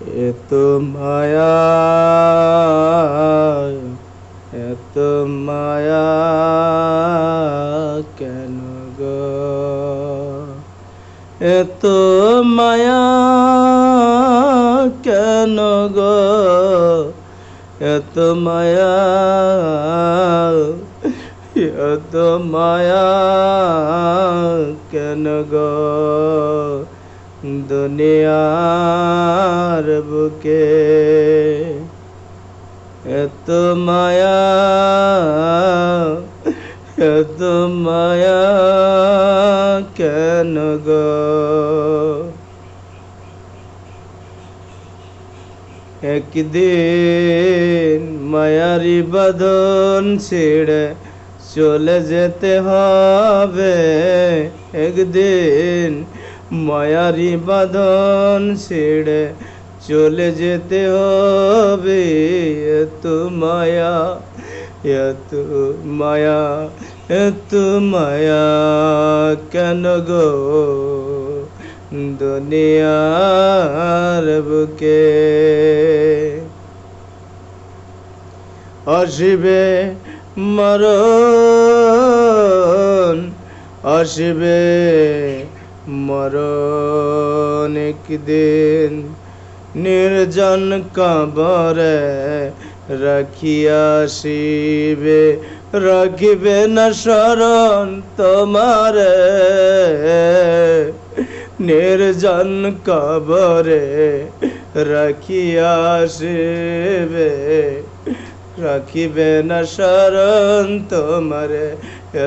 এত মায়া, এত মায়া কেন গো, এত মায়া কেন গো, এত মায়া, এত মায়া কেন গো দুনিয়ার বুকে, এত মায়া, এত মায়া কেন গো। একদিন মায়ারি বাঁধন ছিঁড়ে চলে যেতে হবে, একদিন মায়ারি বাঁধন ছিঁড়ে চলে যেতে হবে। এত মায়া, এত মায়া, এত মায়া কেন গো দুনিয়ার বুকে। আসিবে মরণ, আসিবে মরণ একদিন, নির্জন কবরে রাখিয়া আসিবে, রাখিবে না শরণ তোমারে, নির্জন কবরে রাখিয়া আসিবে, রাখিবে না শরণ তোমারে।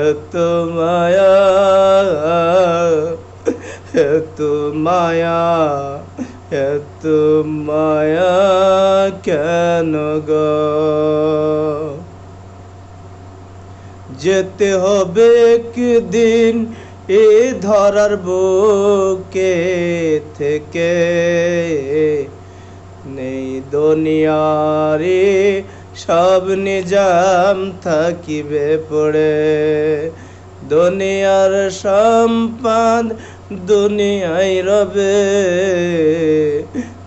এত মায়া, এত মায়া, এত মায়া কেন গো। যেতে হবে একদিন এ ধরার বুকে থেকে, নেই দুনিয়ারে সব নিজাম থাকিবে পড়ে, দুনিয়ার সম্পদ দুনিয়ায় রবে,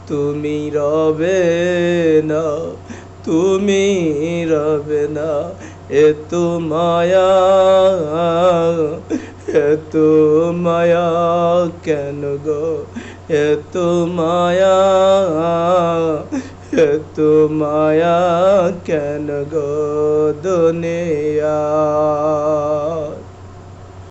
তুমি রবে না, তুমি রবে না। এত মায়া, এত মায়া কেন গো, এত মায়া, এত মায়া কেন গো দুনিয়া।